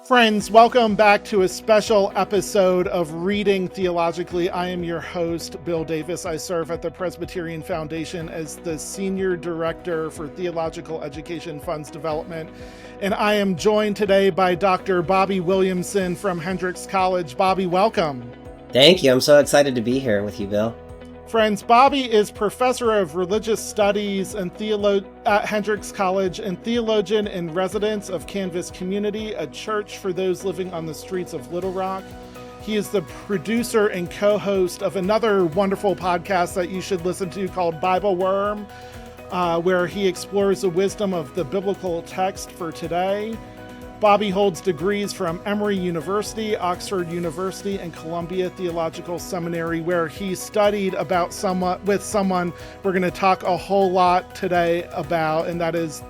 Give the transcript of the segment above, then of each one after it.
Friends, welcome back to a special episode of Reading Theologically. I am your host, Bill Davis. I serve at the Presbyterian Foundation as the Senior Director for Theological Education Fund's development. And I am joined today by Dr. Bobby Williamson from Hendrix College. Bobby, welcome. Thank you. I'm so excited to be here with you, Bill. Friends, Bobby is professor of religious studies and at Hendrix College and theologian in residence of Canvas Community, a church for those living on the streets of Little Rock. He is the producer and co-host of another wonderful podcast that you should listen to called Bible Worm, where he explores the wisdom of the biblical text for today. Bobby holds degrees from Emory University, Oxford University, and Columbia Theological Seminary, where he studied with someone we're going to talk a whole lot today about, and that is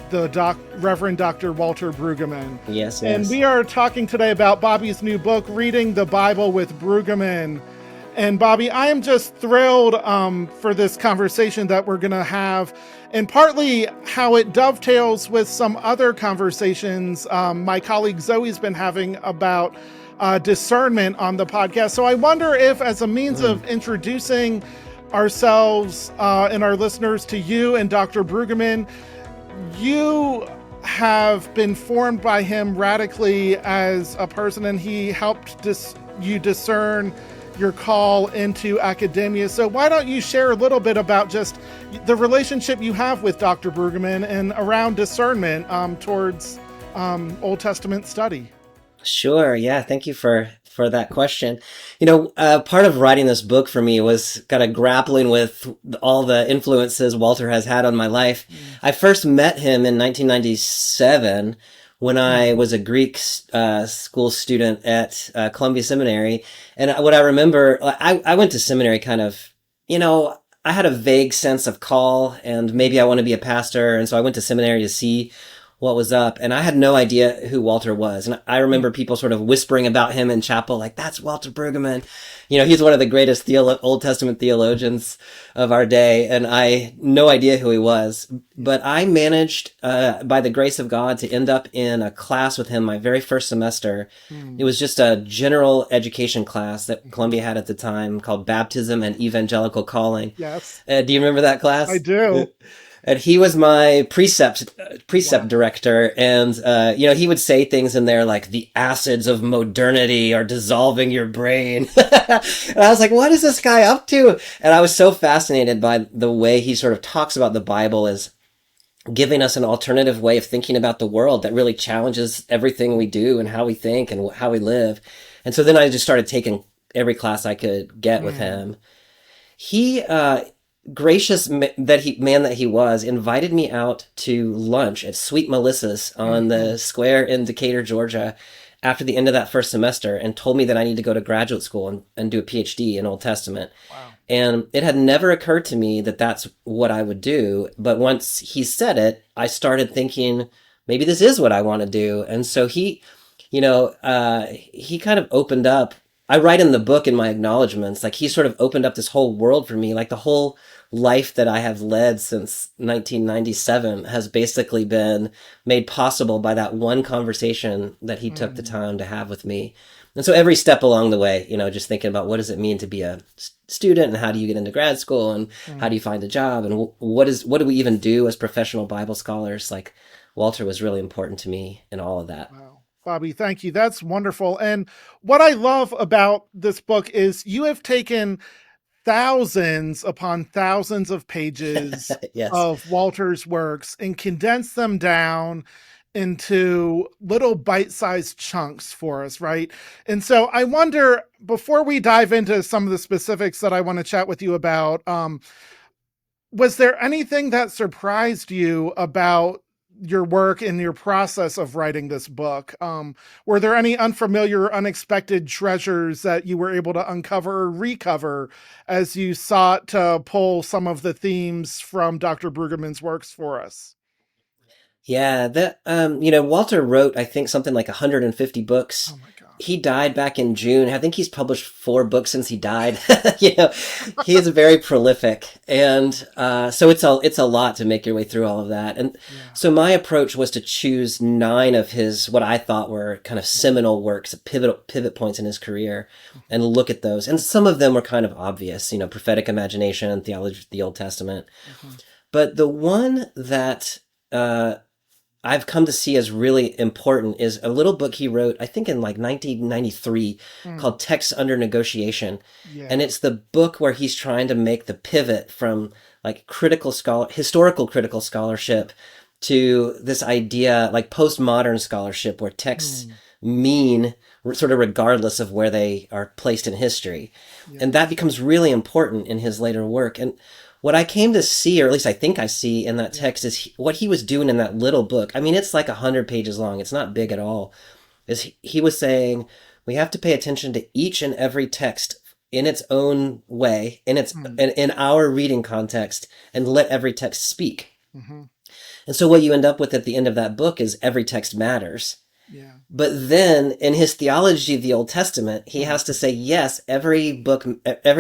the Reverend Dr. Walter Brueggemann. Yes. And we are talking today about Bobby's new book, Reading the Bible with Brueggemann. And Bobby, I am just thrilled for this conversation that we're going to have, and partly how it dovetails with some other conversations my colleague Zoe's been having about discernment on the podcast. So I wonder if, as a means of introducing ourselves and our listeners to you and Dr. Brueggemann, you have been formed by him radically as a person, and he helped you discern your call into academia. So why don't you share a little bit about just the relationship you have with Dr. Brueggemann and around discernment towards Old Testament study? Sure. Yeah. Thank you for that question. Part of writing this book for me was kind of grappling with all the influences Walter has had on my life. I first met him in 1997 when I was a Greek school student at Columbia Seminary. And what I remember, I went to seminary kind of, I had a vague sense of call and maybe I want to be a pastor. And so I went to seminary to see what was up. And I had no idea who Walter was. And I remember people sort of whispering about him in chapel, like, that's Walter Brueggemann. He's one of the greatest Old Testament theologians of our day. And I had no idea who he was. But I managed, by the grace of God, to end up in a class with him my very first semester. It was just a general education class that Columbia had at the time called Baptism and Evangelical Calling. Yes. Do you remember that class? I do. And he was my precept director. And, he would say things in there like the acids of modernity are dissolving your brain. And I was like, what is this guy up to? And I was so fascinated by the way he sort of talks about the Bible as giving us an alternative way of thinking about the world that really challenges everything we do and how we think and how we live. And so then I just started taking every class I could get with him. He, gracious man that he was, invited me out to lunch at Sweet Melissa's on the square in Decatur, Georgia, after the end of that first semester, and told me that I need to go to graduate school and do a PhD in Old Testament. Wow. And it had never occurred to me that that's what I would do. But once he said it, I started thinking, maybe this is what I want to do. And so he kind of opened up. I write in the book in my acknowledgments, like he sort of opened up this whole world for me, like the whole life that I have led since 1997 has basically been made possible by that one conversation that he took the time to have with me. And so every step along the way, just thinking about what does it mean to be a student and how do you get into grad school and how do you find a job and what do we even do as professional Bible scholars? Like Walter was really important to me in all of that. Wow. Bobby, thank you. That's wonderful. And what I love about this book is you have taken thousands upon thousands of pages yes. of Walter's works and condensed them down into little bite-sized chunks for us, right? And so I wonder, before we dive into some of the specifics that I want to chat with you about, was there anything that surprised you about your work and your process of writing this book? Were there any unfamiliar, unexpected treasures that you were able to uncover or recover as you sought to pull some of the themes from Dr. Brueggemann's works for us? Yeah, Walter wrote, I think, something like 150 books. Oh my gosh. he died back in June. I think he's published 4 books since he died. You know, he is very prolific, and so it's a lot to make your way through all of that. And Yeah. so my approach was to choose 9 of his what I thought were kind of seminal works, pivot points in his career, and look at those. And some of them were kind of obvious, you know, prophetic imagination, theology of the Old Testament. Mhm. But the one that I've come to see as really important is a little book he wrote, I think in like 1993, Mm. called Texts Under Negotiation. And Yeah. it's the book where he's trying to make the pivot from like historical critical scholarship to this idea, like postmodern scholarship, where texts Mm. mean sort of regardless of where they are placed in history. Yeah. And that becomes really important in his later work. And what I came to see, or at least I think I see in that Yeah. text, is what he was doing in that little book. I mean, it's like 100 pages long. It's not big at all. Is he was saying we have to pay attention to each and every text in its own way, Mm. in our reading context, and let every text speak. Mhm. And so what you end up with at the end of that book is every text matters. Yeah. But then in his theology of the Old Testament, he Mm. has to say, yes, every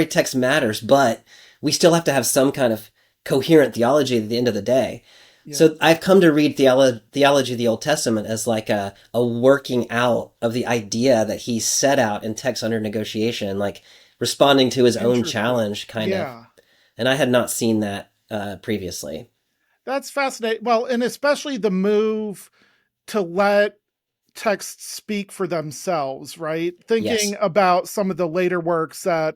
text matters, but we still have to have some kind of coherent theology at the end of the day. Yeah. So I've come to read theology of the Old Testament as like a working out of the idea that he set out in Text Under Negotiation, like responding to his own Interesting. challenge, kind of. Yeah. And I had not seen that previously. That's fascinating. Well, and especially the move to let texts speak for themselves, right? Thinking Yes. about some of the later works that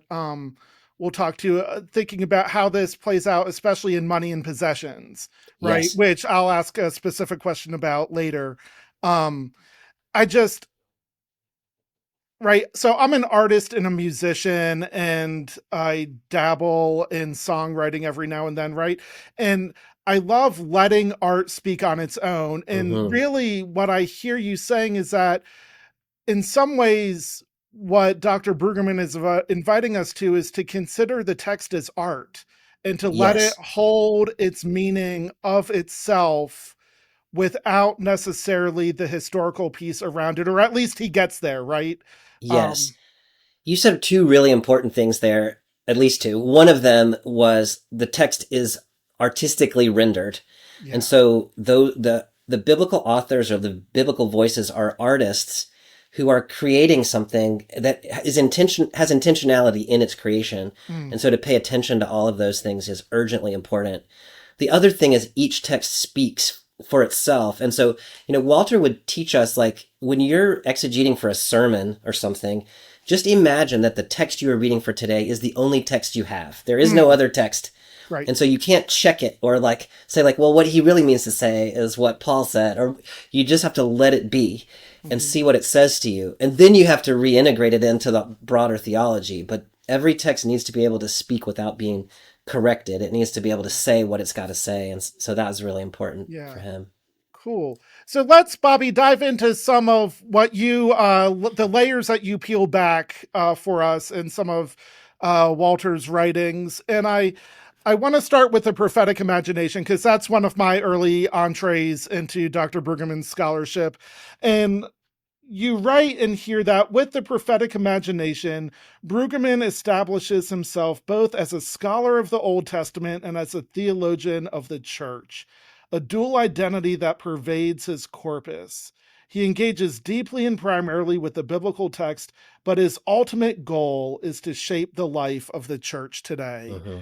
we'll talk to, thinking about how this plays out, especially in Money and Possessions, right? Yes. Which I'll ask a specific question about later. Um, I just, right. So I'm an artist and a musician, and I dabble in songwriting every now and then, right? And I love letting art speak on its own. And Hmm. really, what I hear you saying is that in some ways, what Dr. Brueggemann is inviting us to is to consider the text as art and to let it Yes. hold its meaning of itself without necessarily the historical piece around it, or at least he gets there, right? Yes. Um, You said 2 really important things there, at least 2. One of them was the text is artistically rendered. And yeah. so though the biblical authors or the biblical voices are artists who are creating something that has intentionality in its creation. Mm, And so to pay attention to all of those things is urgently important. The other thing is each text speaks for itself. And so, you know, Walter would teach us, like, when you're exegeting for a sermon or something, just imagine that the text you are reading for today is the only text you have. There is no mm, other text. right. And so you can't check it or like say like, well, what he really means to say is what Paul said, or you just have to let it be and Mhm. see what it says to you. And then you have to reintegrate it into the broader theology. But every text needs to be able to speak without being corrected. It needs to be able to say what it's got to say. And so that was really important for Yeah. him. Cool. So let's, Bobby, dive into some of what you, the layers that you peel back for us in some of Walter's writings. And I want to start with the prophetic imagination because that's one of my early entrees into Dr. Brueggemann's scholarship. And you write in here that with the prophetic imagination, Brueggemann establishes himself both as a scholar of the Old Testament and as a theologian of the church, a dual identity that pervades his corpus. He engages deeply and primarily with the biblical text, but his ultimate goal is to shape the life of the church today. Hmm.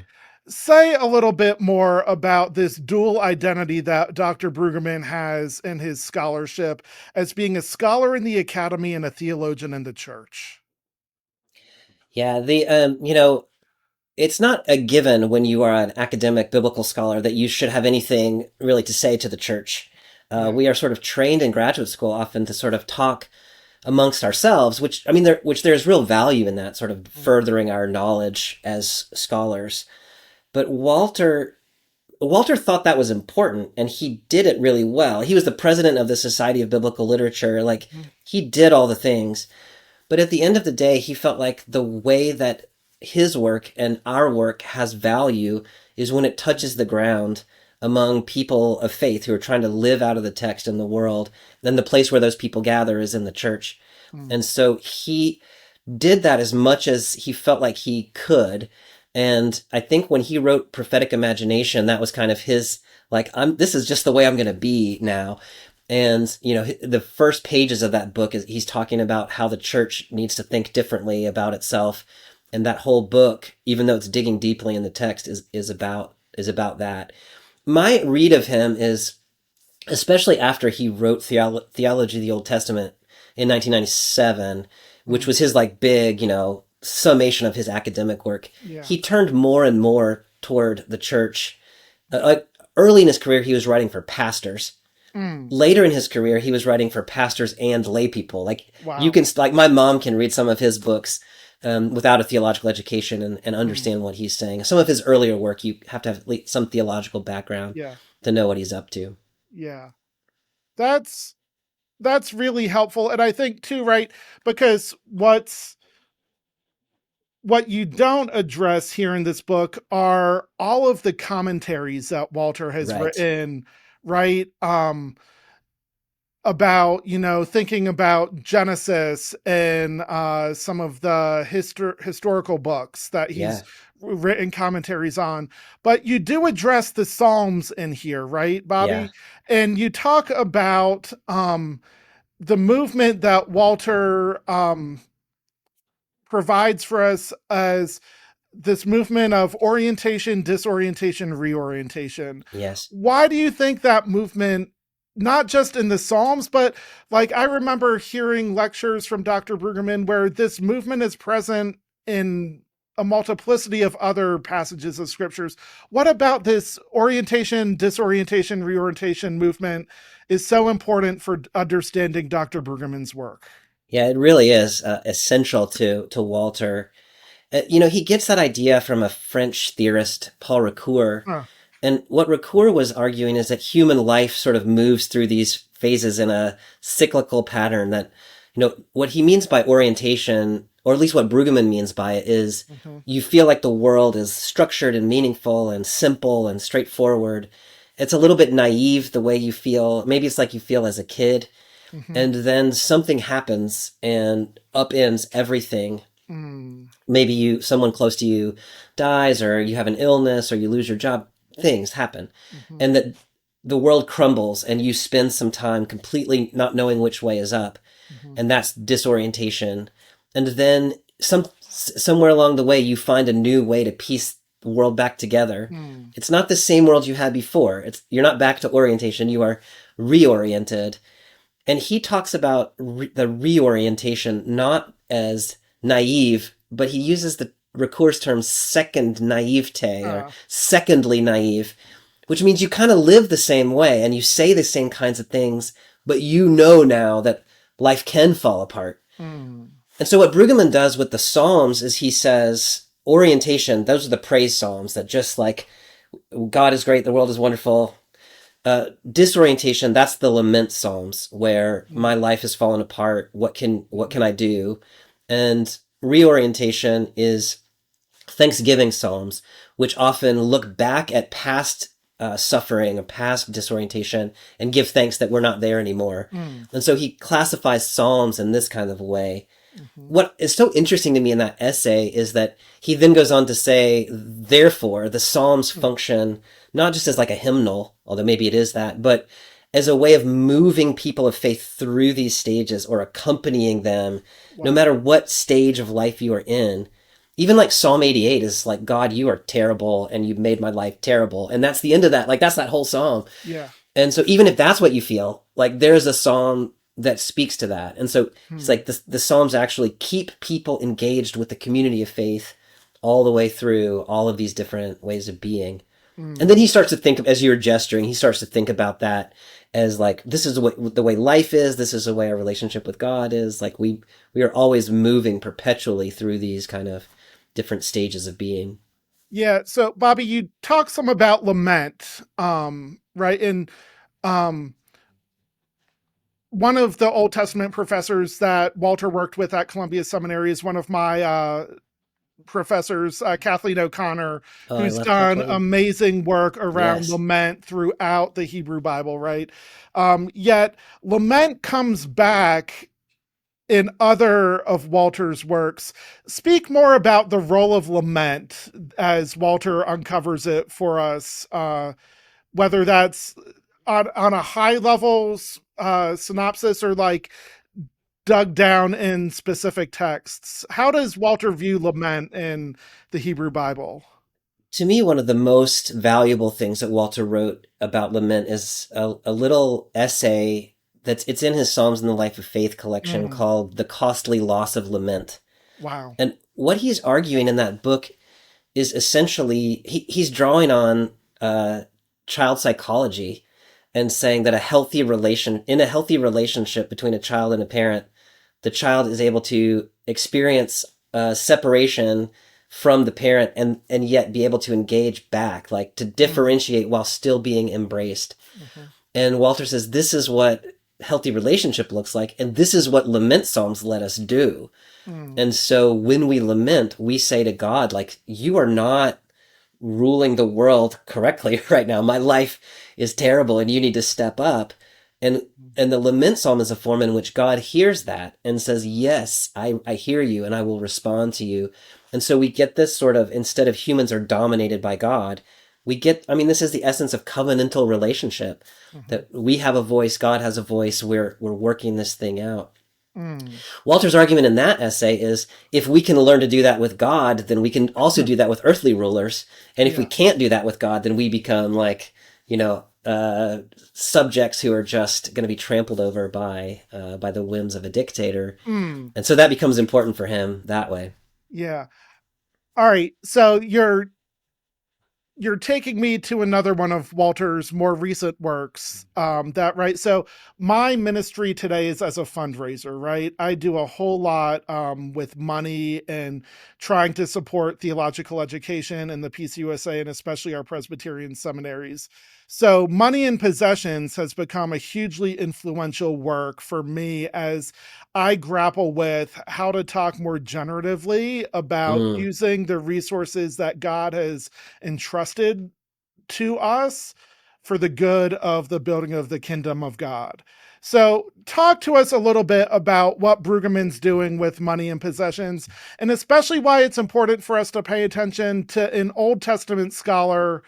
Say a little bit more about this dual identity that Dr. Brueggemann has in his scholarship as being a scholar in the academy and a theologian in the church. Yeah. You know, it's not a given when you are an academic biblical scholar that you should have anything really to say to the church. Yeah. We are sort of trained in graduate school often to sort of talk amongst ourselves, which I mean, there's real value in that, sort of Mm. furthering our knowledge as scholars. But Walter thought that was important, and he did it really well. He was the president of the Society of Biblical Literature. Like, Mhm. he did all the things. But at the end of the day, he felt like the way that his work and our work has value is when it touches the ground among people of faith who are trying to live out of the text in the world. Then the place where those people gather is in the church. Mm. And so he did that as much as he felt like he could. And I think when he wrote Prophetic Imagination, that was kind of his, like, this is just the way I'm going to be now. And, the first pages of that book is he's talking about how the church needs to think differently about itself. And that whole book, even though it's digging deeply in the text, is about that. My read of him is, especially after he wrote Theology of the Old Testament in 1997, which Mm. was his like big, summation of his academic work, Yeah. he turned more and more toward the church. Like early in his career, he was writing for pastors. Mm. Later in his career, he was writing for pastors and lay people. Like you Wow. can, like my mom can read some of his books without a theological education and Mm. understand what he's saying. Some of his earlier work, you have to have at least some theological background Yeah. to know what he's up to. Yeah. That's that's really helpful. And I think too, right? Because what you don't address here in this book are all of the commentaries that Walter has Right. written, right? About, thinking about Genesis and some of the historical books that he's Yeah. written commentaries on. But you do address the Psalms in here, right, Yeah. Bobby? And you talk about the movement that Walter provides for us as this movement of orientation, disorientation, reorientation. Yes. Why do you think that movement, not just in the Psalms, but like I remember hearing lectures from Dr. Brueggemann where this movement is present in a multiplicity of other passages of scriptures? What about this orientation, disorientation, reorientation movement is so important for understanding Dr. Brueggemann's work? Yeah, it really is essential to Walter. He gets that idea from a French theorist, Paul Ricoeur. Huh. And what Ricoeur was arguing is that human life sort of moves through these phases in a cyclical pattern that, what he means by orientation, or at least what Brueggemann means by it, is Mhm. you feel like the world is structured and meaningful and simple and straightforward. It's a little bit naive the way you feel. Maybe it's like you feel as a kid. Mhm. And then something happens and upends everything. Mm. Maybe someone close to you dies, or you have an illness, or you lose your job. Things happen, Mhm. and that the world crumbles, and you spend some time completely not knowing which way is up, Mhm. and that's disorientation. And then somewhere along the way, you find a new way to piece the world back together. Mm. It's not the same world you had before. You're not back to orientation. You are reoriented. And he talks about the reorientation not as naive, but he uses the Ricoeur's term second naivete or Uh, secondly naive, which means you kind of live the same way and you say the same kinds of things, but you know now that life can fall apart. mm. And so what Brueggemann does with the Psalms is he says orientation, those are the praise Psalms that just like God is great, the world is wonderful, disorientation, that's the lament psalms where Mm. my life has fallen apart. What can I do? And reorientation is thanksgiving psalms, which often look back at past suffering or past disorientation and give thanks that we're not there anymore. Mm. And so he classifies psalms in this kind of way. Mhm. What is so interesting to me in that essay is that he then goes on to say, therefore, the Psalms Mm. function not just as like a hymnal, although maybe it is that, but as a way of moving people of faith through these stages or accompanying them, no Wow. matter what stage of life you are in. Even like Psalm 88 is like, God, you are terrible and you've made my life terrible. And that's the end of that. Like, that's that whole psalm. Yeah. And so even if that's what you feel, like there's a psalm that speaks to that. And so it's Hmm. like the Psalms actually keep people engaged with the community of faith all the way through all of these different ways of being. And then Mm. he starts to think of, as you're gesturing, he starts to think about that as like, this is the way life is. This is the way our relationship with God is. Like we are always moving perpetually through these kind of different stages of being. Yeah. So, Bobby, you talk some about lament, right? And um, one of the Old Testament professors that Walter worked with at Columbia Seminary is one of my professors, Kathleen O'Connor, Oh, I who's love done Kathleen. amazing work around Yes. lament throughout the Hebrew Bible, right? Yet lament comes back in other of Walter's works speak more about the role of lament as Walter uncovers it for us, whether that's on a high level synopsis or like dug down in specific texts. How does Walter view lament in the Hebrew Bible? To me, one of the most valuable things that Walter wrote about lament is a little essay it's in his Psalms in the Life of Faith collection Mm, called The Costly Loss of Lament. wow. And what he's arguing in that book is essentially he's drawing on child psychology and saying that a healthy relationship between a child and a parent, the child is able to experience separation from the parent and yet be able to engage back, like to Mm, differentiate while still being embraced. mhm, And Walter says this is what healthy relationship looks like, and this is what lament psalms let us do. mm, And so when we lament, we say to God, like, you are not ruling the world correctly right now. My life is terrible and you need to step up. And and the lament psalm is a form in which God hears that and says, yes, I hear you and I will respond to you. And so we get this sort of, instead of humans are dominated by God, we get, I mean, this is the essence of covenantal relationship, mhm, that we have a voice, God has a voice, we're working this thing out. mm. Walter's argument in that essay is if we can learn to do that with God, then we can also do that with earthly rulers. And if we Yeah. can't do that with God, then we become like, subjects who are just going to be trampled over by the whims of a dictator. Mm, And so that becomes important for him that way. yeah. All right. So you're taking me to another one of Walter's more recent works. That right. So my ministry today is as a fundraiser, right? I do a whole lot with money and trying to support theological education and the PCUSA and especially our Presbyterian seminaries. So money and possessions has become a hugely influential work for me as I grapple with how to talk more generatively about Mm, using the resources that God has entrusted to us for the good of the building of the kingdom of God. So, talk to us a little bit about what Brueggemann's doing with money and possessions, and especially why it's important for us to pay attention to an Old Testament scholar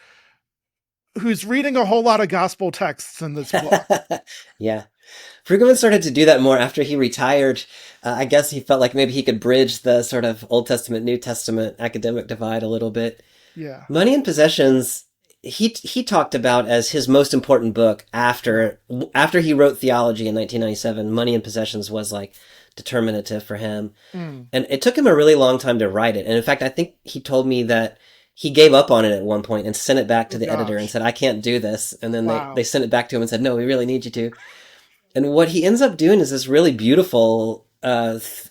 who's reading a whole lot of gospel texts in this book. yeah. Brueggemann started to do that more after he retired. I guess he felt like maybe he could bridge the sort of Old Testament, New Testament academic divide a little bit. Yeah. Money and Possessions, he talked about as his most important book Yeah. after he wrote Theology in 1997. Money and Possessions was like determinative for him, Mm. and it took him a really long time to write it. And in fact, I think he told me that he gave up on it at one point and sent it back to Oh the editor and gosh. said, "I can't do this." And then they Wow. sent it back to him and said, "No, we really need you to." And what he ends up doing is this really beautiful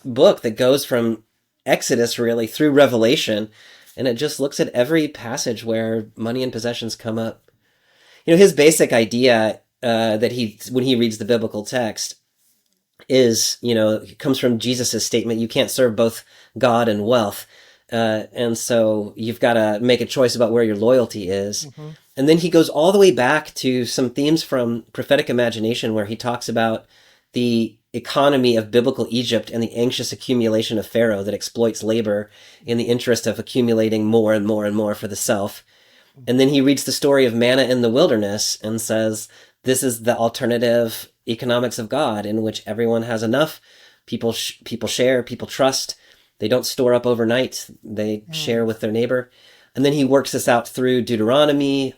book that goes from Exodus really through Revelation, and it just looks at every passage where money and possessions come up. You know, his basic idea that when he reads the biblical text is, it comes from Jesus' statement, you can't serve both God and wealth. And so you've got to make a choice about where your loyalty is. Hmm. And then he goes all the way back to some themes from prophetic imagination where he talks about the economy of biblical Egypt and the anxious accumulation of Pharaoh that exploits labor in the interest of accumulating more and more and more for the self. And then he reads the story of manna in the wilderness and says, this is the alternative economics of God in which everyone has enough. People share, people trust. They don't store up overnight. They share Mm. with their neighbor. And then he works this out through Deuteronomy,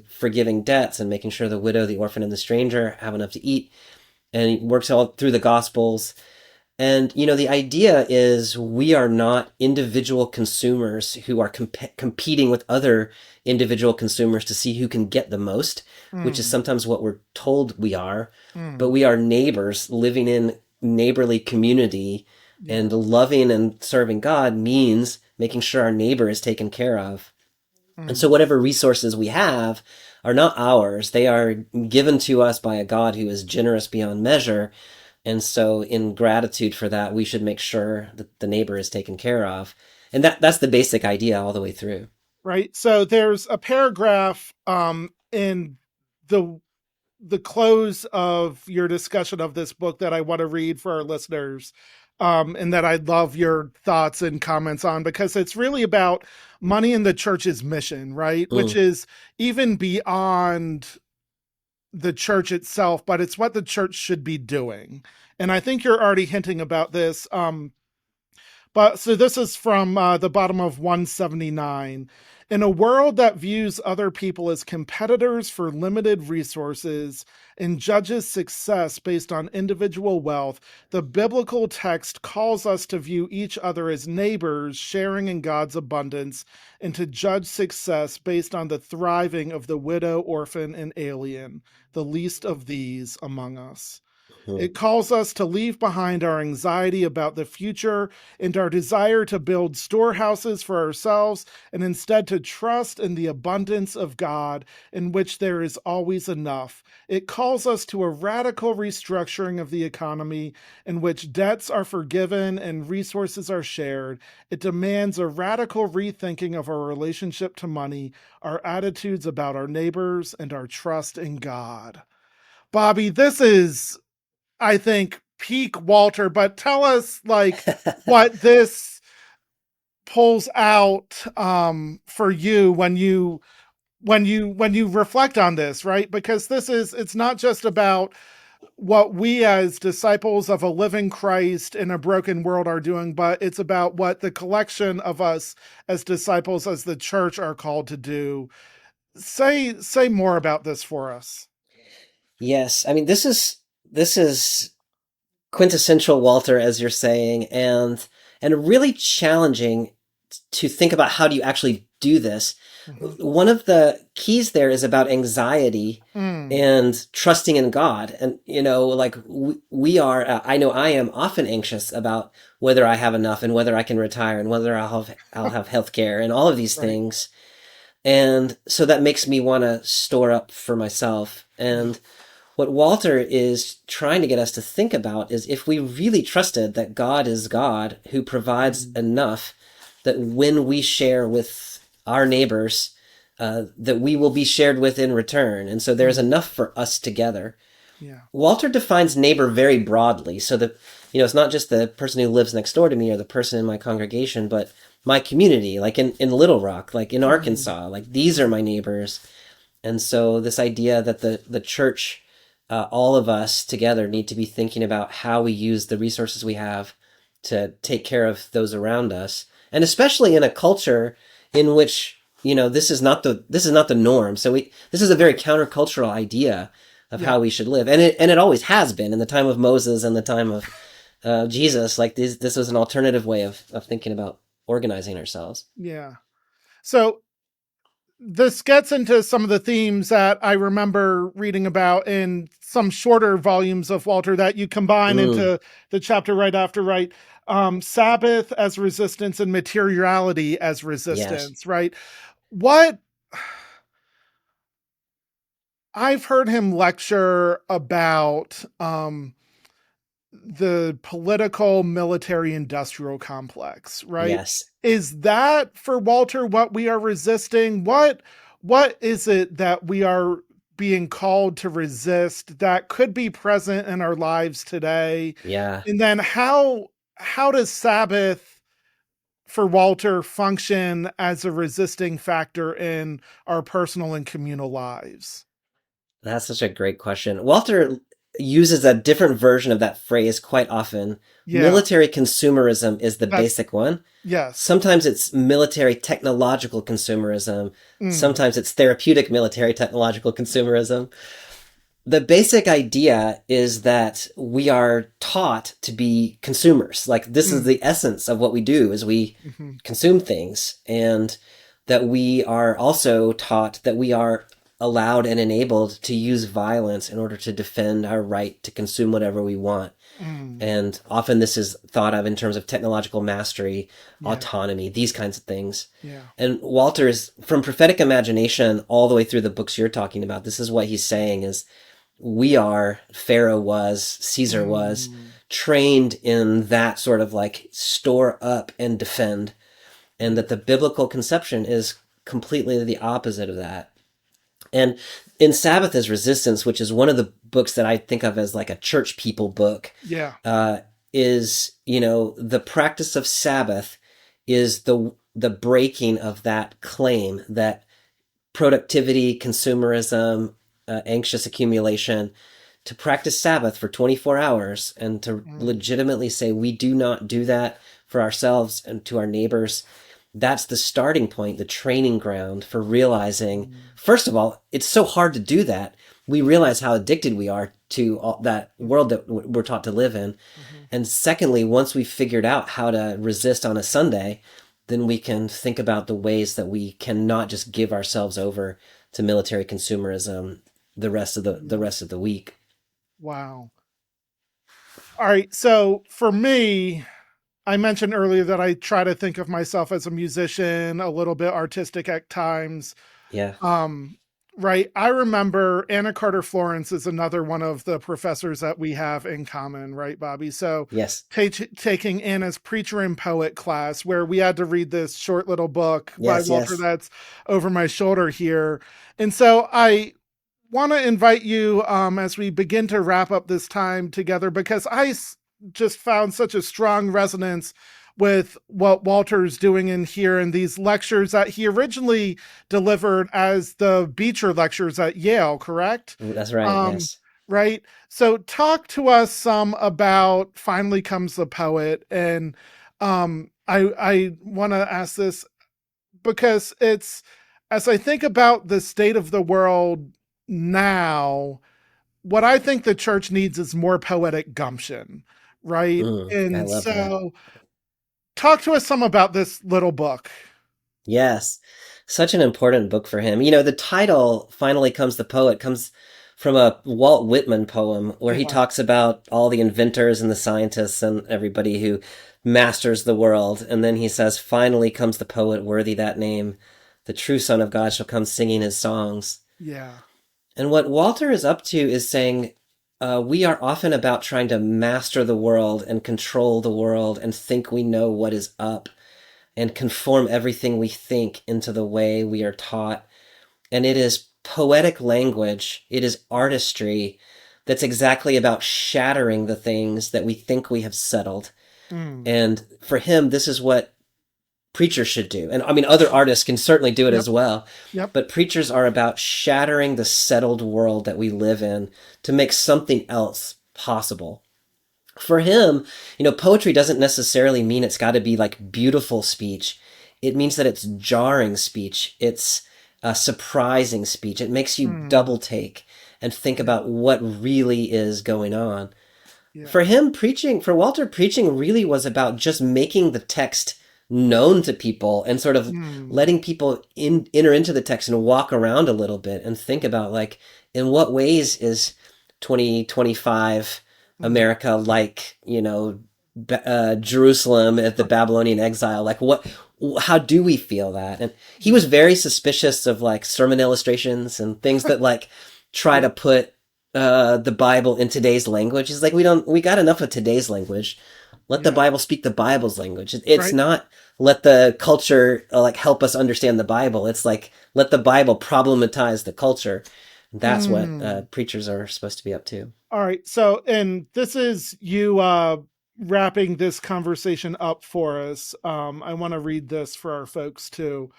forgiving debts and making sure the widow, the orphan, and the stranger have enough to eat. And he works all through the Gospels. And, the idea is we are not individual consumers who are competing with other individual consumers to see who can get the most, which is Mm. sometimes what we're told we are, but Mm. we are neighbors living in neighborly community, Yeah. and loving and serving God means making sure our neighbor is taken care of. And so Mm. whatever resources we have are not ours. They are given to us by a God who is generous beyond measure. And so in gratitude for that, we should make sure that the neighbor is taken care of. And that's the basic idea all the way through. Right. So there's a paragraph in the the close of your discussion of this book that I want to read for our listeners, and that I'd love your thoughts and comments on, because it's really about money in the church's mission, right? Which Mm, is even beyond the church itself, but it's what the church should be doing. And I think you're already hinting about this. But so this is from the bottom of 179. In a world that views other people as competitors for limited resources and judges success based on individual wealth, the biblical text calls us to view each other as neighbors sharing in God's abundance, and to judge success based on the thriving of the widow, orphan, and alien, the least of these among us. mhm, It calls us to leave behind our anxiety about the future and our desire to build storehouses for ourselves, and instead to trust in the abundance of God, in which there is always enough. It calls us to a radical restructuring of the economy, in which debts are forgiven and resources are shared. It demands a radical rethinking of our relationship to money, our attitudes about our neighbors, and our trust in God. Bobby, this is, I think, peak Walter, but tell us like what this pulls out for you when you reflect on this, right? Because this is, it's not just about what we as disciples of a living Christ in a broken world are doing, but it's about what the collection of us as disciples, as the church, are called to do. Say more about this for us. Yes, I mean this is quintessential Walter, as you're saying, and really challenging to think about how do you actually do this. Mm-hmm. One of the keys there is about anxiety Mm, and trusting in God. And, like we are, I know I am often anxious about whether I have enough and whether I can retire and whether I'll have health care and all of these right. things. And so that makes me want to store up for myself. Yeah. And what Walter is trying to get us to think about is if we really trusted that God is God who provides Mm, enough, that when we share with our neighbors, that we will be shared with in return. And so there's mm, enough for us together. yeah. Walter defines neighbor very broadly. So that, it's not just the person who lives next door to me or the person in my congregation, but my community, like in Little Rock, like in Mm, Arkansas, like these are my neighbors. And so this idea that the church, all of us together need to be thinking about how we use the resources we have to take care of those around us. And especially in a culture in which, this is not the norm. So this is a very countercultural idea of yeah. how we should live. And it always has been in the time of Moses and the time of Jesus. Like this was an alternative way of thinking about organizing ourselves. Yeah. So this gets into some of the themes that I remember reading about in some shorter volumes of Walter that you combine Mm, into the chapter right after, right? Sabbath as resistance and materiality as yes. resistance, right? What I've heard him lecture about the political military industrial complex, right? Yes. Is that for Walter what we are resisting? What is it that we are being called to resist that could be present in our lives today? Yeah. And then how does Sabbath for Walter function as a resisting factor in our personal and communal lives? That's such a great question. Walter uses a different version of that phrase quite often. Yeah, Military consumerism is the that's basic one. yes. Sometimes it's military technological consumerism. Mm, Sometimes it's therapeutic military technological consumerism. The basic idea is that we are taught to be consumers. Like this is mm, the essence of what we do is we mhm, consume things, and that we are also taught that we are allowed and enabled to use violence in order to defend our right to consume whatever we want. mm, And often this is thought of in terms of technological mastery, yeah, autonomy, these kinds of things. yeah. And Walter's from prophetic imagination all the way through the books you're talking about, this is what he's saying is we are, Pharaoh was, Caesar was, Mm, trained in that sort of like store up and defend, and yeah. that the biblical conception is completely the opposite of that. And in Sabbath is Resistance, which is one of the books that I think of as like a church people book, Yeah. uh, is, the practice of Sabbath is the breaking of that claim that productivity, consumerism, anxious accumulation, to practice Sabbath for 24 hours and to Mm, legitimately say we do not do that for ourselves and to our neighbors. That's the starting point, the training ground for realizing, mm, first of all, it's so hard to do that. We realize how addicted we are to all that world that we're taught to live in. mhm. And secondly, once we've figured out how to resist on a Sunday, then we can think about the ways that we cannot just give ourselves over to military consumerism the Yeah. rest of the week. Wow. All right. So for me, I mentioned earlier that I try to think of myself as a musician, a little bit artistic at times. Yeah. Um, right. I remember Anna Carter Florence is another one of the professors that we have in common, right, Bobby? So Yes. taking Anna's preacher and poet class, where we had to read this short little book by Yes. Walter Yes. that's over my shoulder here. And so I want to invite you as we begin to wrap up this time together because just found such a strong resonance with what Walter's doing in here and these lectures that he originally delivered as the Beecher lectures at Yale, correct? That's right. Um, Yes. right. So talk to us some about Finally Comes the Poet. And I want to ask this because it's as I think about the state of the world now, what I think the church needs is more poetic gumption, right? I And love that. so talk to us some about this little book. Yes. Such an important book for him. The title, Finally Comes the Poet, comes from a Walt Whitman poem where he Yeah. talks about all the inventors and the scientists and everybody who masters the world. And then he says, Finally comes the poet worthy that name. The true Son of God shall come singing his songs. Yeah. And what Walter is up to is saying, we are often about trying to master the world and control the world and think we know what is up and conform everything we think into the way we are taught. And it is poetic language, it is artistry that's exactly about shattering the things that we think we have settled. Mm. And for him, this is what preachers should do. And I mean, other artists can certainly do it Yep. as well. Yep. But preachers are about shattering the settled world that we live in to make something else possible. For him, poetry doesn't necessarily mean it's got to be like beautiful speech. It means that it's jarring speech. It's surprising speech. It makes you Mm. double take and think Yeah. about what really is going on. Yeah. For him, for Walter, preaching really was about just making the text known to people and sort of Mm. letting people enter into the text and walk around a little bit and think about like, in what ways is 2025 Mm. America like, Jerusalem at the Babylonian exile? Like, how do we feel that? And he was Yeah. very suspicious of like sermon illustrations and things that like try Yeah. to put the Bible in today's language. It's like we got enough of today's language. Let the Yeah. Bible speak the Bible's language. It's Right. not let the culture like help us understand the Bible. It's like let the Bible problematize the culture. That's what Mm. preachers are supposed to be up to. All right. So, and this is you wrapping this conversation up for us. I want to read this for our folks too.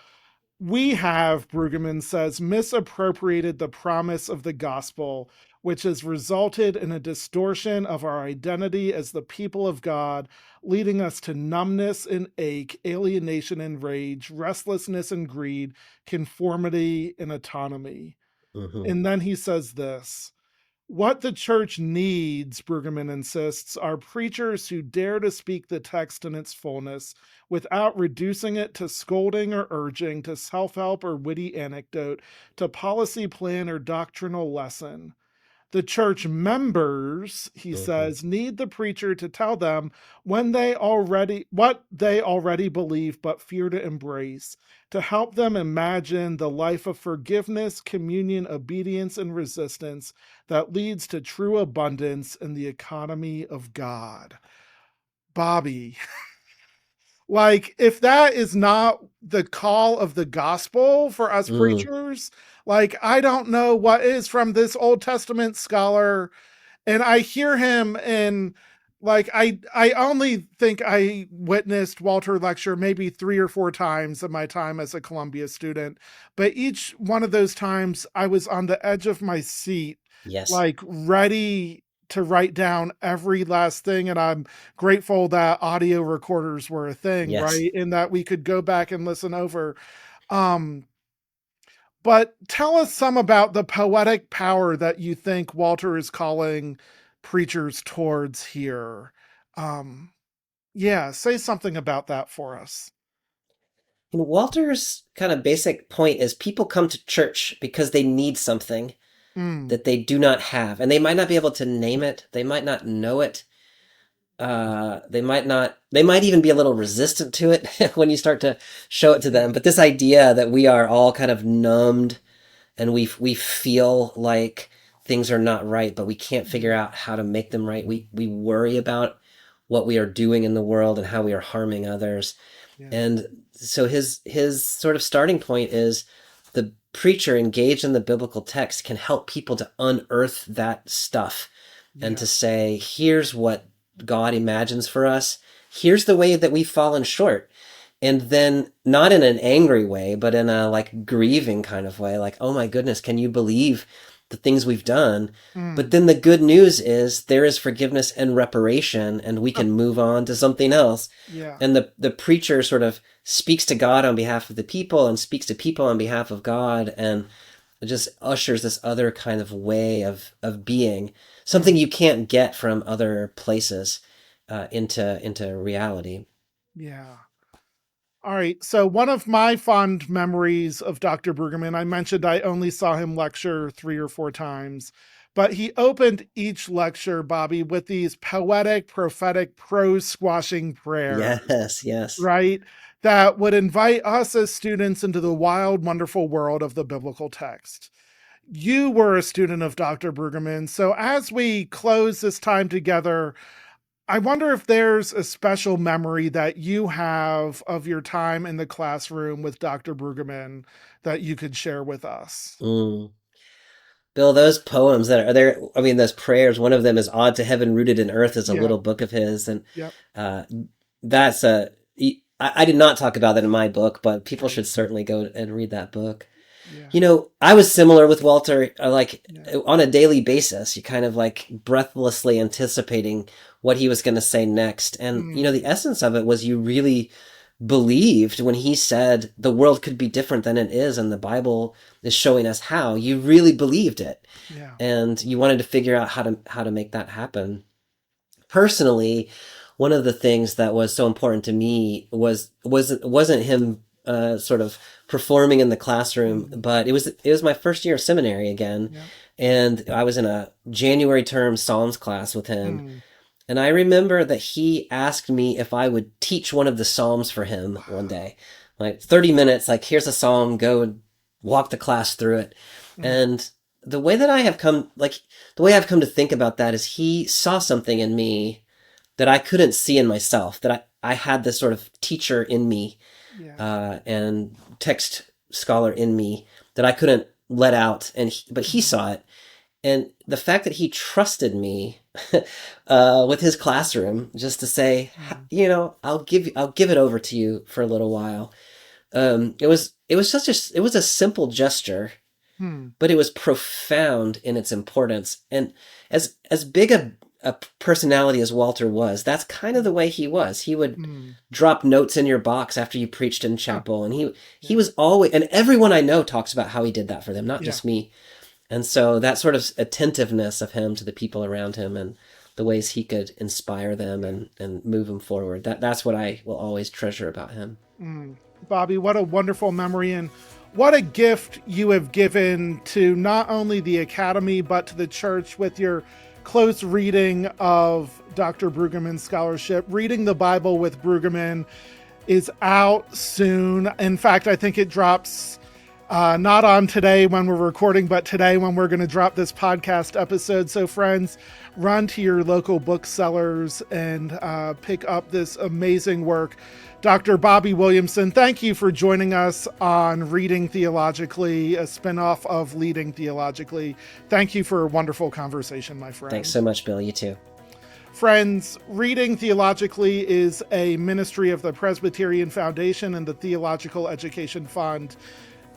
We have, Brueggemann says, misappropriated the promise of the gospel, which has resulted in a distortion of our identity as the people of God, leading us to numbness and ache, alienation and rage, restlessness and greed, conformity and autonomy. Hmm. And then he says this. What the church needs, Brueggemann insists, are preachers who dare to speak the text in its fullness without reducing it to scolding or urging, to self help or witty anecdote, to policy plan or doctrinal lesson. The church members, he Hmm. says, need the preacher to tell them what they already believe but fear to embrace, to help them imagine the life of forgiveness, communion, obedience, and resistance that leads to true abundance in the economy of God. Bobby, like if that is not the call of the gospel for us Mm. preachers, Like, I don't know what is from this Old Testament scholar. And I hear him, and like, I only think I witnessed Walter lecture maybe 3 or 4 times in my time as a Columbia student. But each one of those times I was on the edge of my seat, Yes. like ready to write down every last thing. And I'm grateful that audio recorders were a thing, Yes. right? And that we could go back and listen over. Um, but tell us some about the poetic power that you think Walter is calling preachers towards here. Um, yeah, say something about that for us. And Walter's kind of basic point is people come to church because they need something Mm, that they do not have, and they might not be able to name it. They might not know it. They might not. They might even be a little resistant to it when you start to show it to them. But this idea that we are all kind of numbed and we feel like things are not right, but we can't figure out how to make them right. We worry about what we are doing in the world and how we are harming others. yeah, And so his sort of starting point is the preacher engaged in the biblical text can help people to unearth that stuff and yeah, to say, here's what God imagines for us. Here's the way that we've fallen short. And then not in an angry way, but in a like grieving kind of way, like, oh my goodness, can you believe the things we've done? But mm, then the good news is there is forgiveness and reparation, and we can move on to something else. yeah, And the preacher sort of speaks to God on behalf of the people and speaks to people on behalf of God, and it just ushers this other kind of way of being, something mm, you can't get from other places, into reality. yeah. All right. So one of my fond memories of Dr. Brueggemann, I mentioned I only saw him lecture 3 or 4 times, but he opened each lecture, Bobby, with these poetic, prophetic, prose squashing prayers, Yes, yes. right? That would invite us as students into the wild, wonderful world of the biblical text. You were a student of Dr. Brueggemann. So as we close this time together, I wonder if there's a special memory that you have of your time in the classroom with Dr. Brueggemann that you could share with us. Mm. Bill, those poems that are there, I mean, those prayers, one of them is Odd to Heaven, Rooted in Earth is a Yeah. little book of his. And Yep. uh, that's I did not talk about that in my book, but people Great. should certainly go and read that book. Yeah. You know, I was similar with Walter, like Yeah. on a daily basis, you kind of like breathlessly anticipating what he was going to say next. And, you know, Mm, the essence of it was you really believed when he said the world could be different than it is and the Bible is showing us how. You really believed it, yeah. and you wanted to figure out how to make that happen. Personally, one of the things that was so important to me wasn't him sort of performing in the classroom, Mm, but it was my first year of seminary again, yeah. and I was in a January term Psalms class with him. Mm, And I remember that he asked me if I would teach one of the Psalms for him one day. Like 30 minutes, like, here's a Psalm, go and walk the class through it. mm, And the way that I have come, like, the way I've come to think about that is he saw something in me that I couldn't see in myself, that I had this sort of teacher in me, yeah. and text scholar in me that I couldn't let out. But he Mhm, saw it. And the fact that he trusted me with his classroom just to say, mm, you know, I'll give it over to you for a little while. It was it was a simple gesture, mm, but it was profound in its importance. And as big a personality as Walter was, that's kind of the way he was. He would mm. drop notes in your box after you preached in Huh, chapel, and he yeah. was always, and everyone I know talks about how he did that for them, not Yeah. just me. And so that sort of attentiveness of him to the people around him and the ways he could inspire them Yeah. and move them forward. That's what I will always treasure about him. Mm. Bobby, what a wonderful memory, and what a gift you have given to not only the Academy, but to the church with your close reading of Dr. Brueggemann's scholarship. Reading the Bible with Brueggemann is out soon. In fact, I think it drops not on today when we're recording, but today when we're going to drop this podcast episode. So, friends, run to your local booksellers and pick up this amazing work. Dr. Bobby Williamson, thank you for joining us on Reading Theologically, a spinoff of Leading Theologically. Thank you for a wonderful conversation, my friend. Thanks so much, Bill. You too. Friends, Reading Theologically is a ministry of the Presbyterian Foundation and the Theological Education Fund.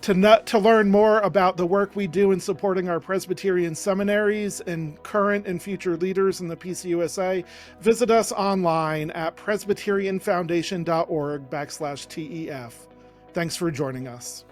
To learn more about the work we do in supporting our Presbyterian seminaries and current and future leaders in the PCUSA, visit us online at presbyterianfoundation.org/TEF. Thanks for joining us.